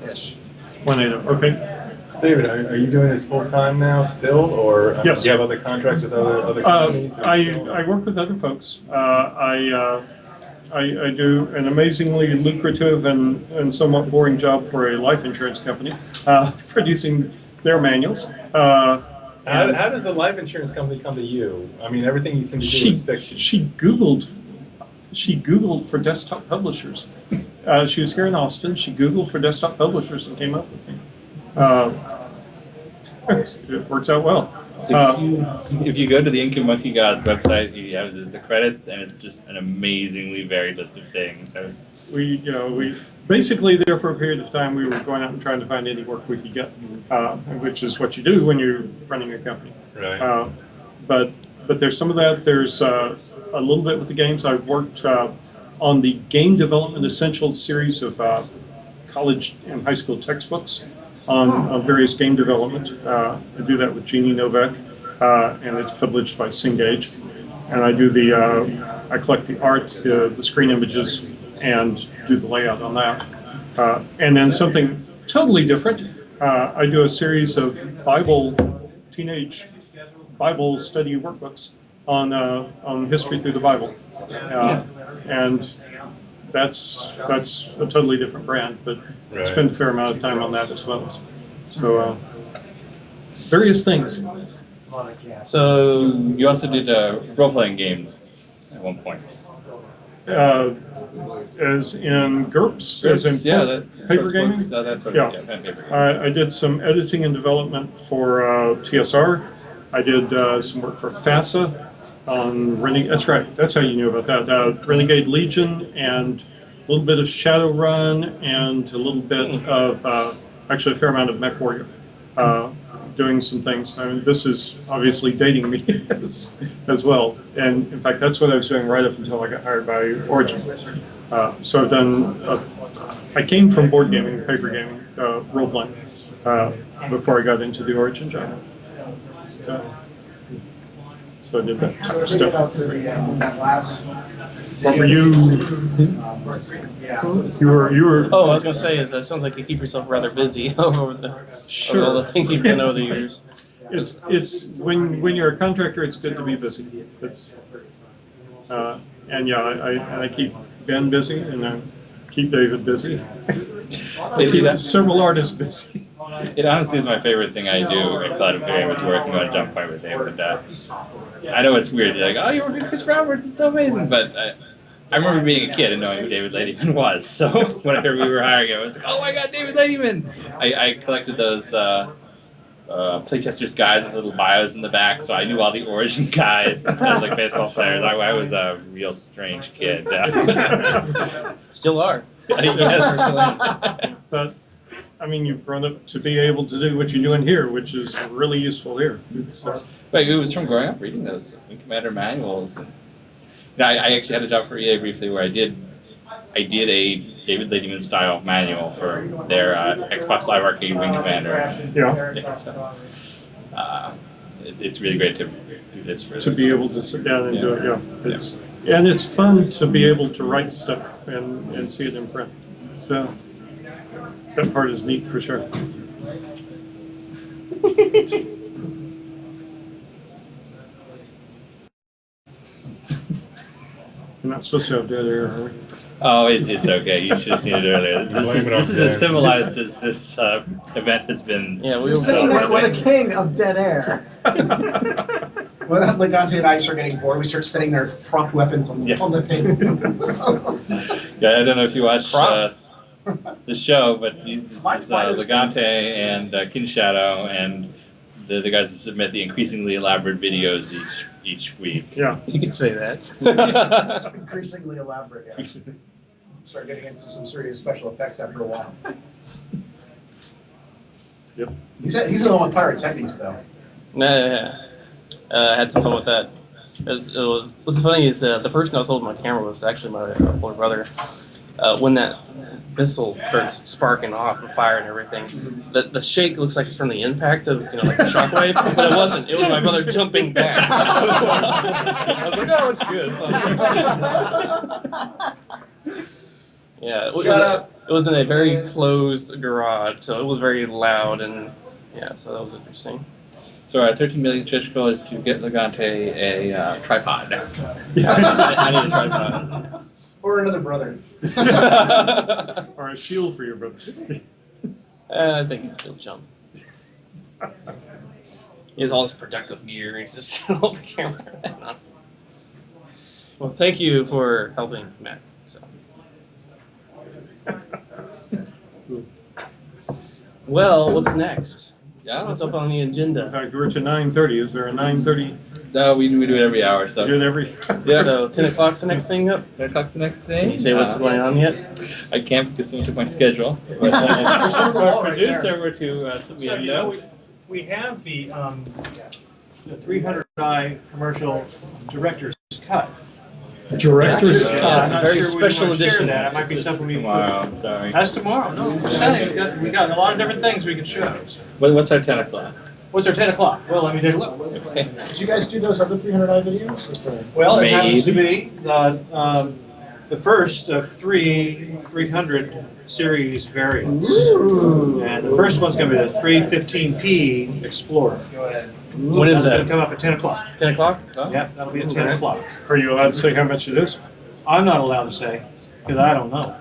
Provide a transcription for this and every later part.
180-ish. 180, okay. David, are you doing this full time now still, or Yes. do you have other contracts with other companies? I work with other folks. I do an amazingly lucrative and somewhat boring job for a life insurance company, producing their manuals. How does a life insurance company come to you? I mean, everything you seem to do is fiction. She Googled for desktop publishers. She was here in Austin. She Googled for desktop publishers and came up with me. It works out well. If you go to the Inky Monkey Gods website, you have the credits, and it's just an amazingly varied list of things. We basically there for a period of time we were going out and trying to find any work we could get, which is what you do when you're running a company. Right. But there's some of that. There's a little bit with the games. I've worked on the Game Development Essentials series of college and high school textbooks on various game development. I do that with Jeannie Novak, and it's published by Cengage. And I do I collect the art, the screen images, and do the layout on that. And then something totally different, I do a series of teenage Bible study workbooks on history through the Bible. And that's a totally different brand, but Right. spend a fair amount of time on that as well. So various things. So you also did role-playing games at one point. As in GURPS, as in paper gaming. That's what Yeah. paper. I did some editing and development for TSR. I did some work for FASA on Renegade. That's right. That's how you knew about that. Renegade Legion and a little bit of Shadowrun and a little bit of actually a fair amount of MechWarrior. Doing some things. I mean, this is obviously dating me as well. And in fact, that's what I was doing right up until I got hired by Origin. So I've done, I came from board gaming, paper gaming, role-playing, before I got into the Origin job. So I did that type of stuff. What were you? You were. Oh, I was gonna say, it sounds like you keep yourself rather busy over all the things you've done over the years. It's when you're a contractor, it's good to be busy. And yeah, I keep Ben busy, and I keep David busy. I keep several artists busy. It honestly is my favorite thing I do at Cloud Imperium is working on Jump Point with David. I know it's weird. You're like, oh, you're working with Chris Roberts, it's so amazing. But I remember being a kid and knowing who David Ladyman was. So when I heard we were hiring him, I was like, oh my God, David Ladyman! I collected those playtesters guys with little bios in the back, so I knew all the Origin guys instead of like baseball players. I was a real strange kid. Still are. Yes. But I mean, you've grown up to be able to do what you're doing here, which is really useful here. Wait, it was from growing up reading those Wing Commander manuals. And, I actually had a job for EA briefly where I did a David Ladyman style manual for their Xbox Live Arcade Wing Commander. Yeah. So, it's really great to do this for To be able to sit down and do it, and it's fun to be able to write stuff and see it in print. So that part is neat for sure. We're not supposed to have dead air, are we? Oh, it's okay. You should have seen it earlier. This is as civilized as this event has been. Yeah, we We're sitting were. next to the king of dead air. When Legante and I start getting bored, we start sitting there, propped weapons on the table. Yeah, I don't know if you watched the show, but this is Legante and Kin Shadow and the guys who submit the increasingly elaborate videos each week. Yeah. You can say that. Increasingly elaborate, yeah. Start getting into some serious special effects after a while. Yep. He's the one with pyrotechnics, though. Yeah. I had some fun with that. What's funny is the person I was holding my camera was actually my older brother. When that missile starts sparking off and fire and everything, the shake looks like it's from the impact of like the shockwave, but it wasn't. It was my brother jumping back. I was like, oh, it's good. Yeah. Shut up. It was in a very closed garage, so it was very loud and yeah, so that was interesting. So our 13 million stretch goal is to get Legante a tripod. I need a tripod. Or another brother. Or a shield for your brother. I think he'd still jump. He has all this protective gear. He's just holds the camera. Well, thank you for helping, Matt. So. Well, what's next? Yeah. What's up on the In agenda? fact, we're to 9:30. Is there a 9:30? No, we do it every hour. So Do it every. Yeah. So 10 o'clock's the next thing up. 10 o'clock's the next Can thing. you say what's going on yet? I can't because someone took my schedule. But our producer were to send me So, a you know, note. we have the 300i commercial director's cut. Director's cut. I'm It's a not very sure we special wanna share edition. that. It might be something we. Tomorrow. Sorry. That's tomorrow. No, I'm just saying, we got a lot of different things we can show. What's our 10 o'clock? What's our 10 o'clock? Well, let me take a look. Okay. Did you guys do those other 300i videos? Well, it happens to Maybe. be the first of 300 series variants. And the first one's going to be the 315P Explorer. When is That's going to that? come up at 10 o'clock. 10 o'clock? Yep, that'll be at 10 o'clock. Are you allowed to say how much it is? I'm not allowed to say, because I don't know.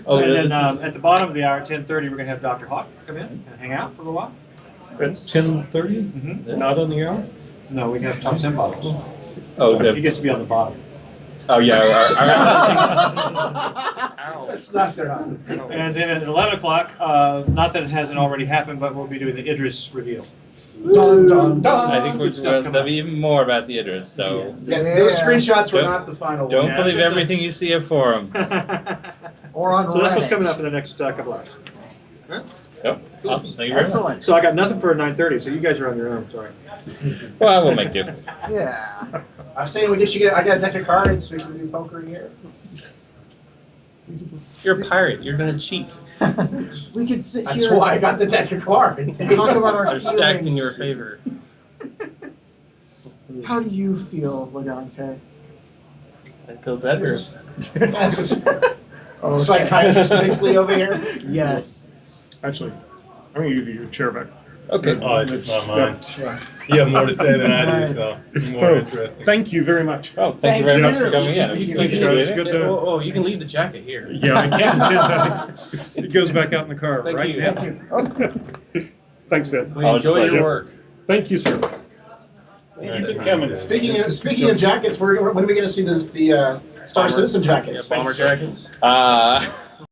Oh, And yeah, then this is- at the bottom of the hour, 10:30, we're going to have Dr. Hawk come in and hang out for a while. At 10:30? Mhm. Not on the hour? No, we have Tom Sim bottles. Oh, He the, gets to be on the bottom. yeah. That's not their own. And then at 11 o'clock, not that it hasn't already happened, but we'll be doing the Idris reveal. Dun, dun, dun. I think Good stuff coming there'll up. be even more about the Idris. So Yeah, those screenshots were Don't- not the final don't one. Yeah, believe it's just everything you see at forums. Or on So that's what's Reddit. coming up in the next couple hours. Yep. Awesome. Thank you very much. Excellent. So I got nothing for 9:30, so you guys are on your own, sorry. Well, I will make do. Yeah. I'm saying we should I got a deck of cards, we can do poker here. You're a pirate. You're gonna cheat. We could sit That's here why I got the deck of cards. and talk about our They're stacked in feelings. your favor. How do you feel, Legante? I feel better. That's a psychiatrist Bixley over here. Yes. Actually, I'm going to give you your chair back. Okay. Oh, it's not mine. You have more to say than I do, so more interesting. Thank you very much. Oh, thank you Thank very much you. for coming in. Thank We you. appreciate It's it. good Yeah, to- oh, you can leave the jacket here. Yeah, I can. It goes back out in the car, Thank right? you. Yeah. Thanks, Ben. We Oh, enjoy pleasure. your work. Thank you, sir. Thank you for coming. Speaking of jackets, when are we going to see the Star Bomber. Citizen Yeah, jackets? bomber jackets.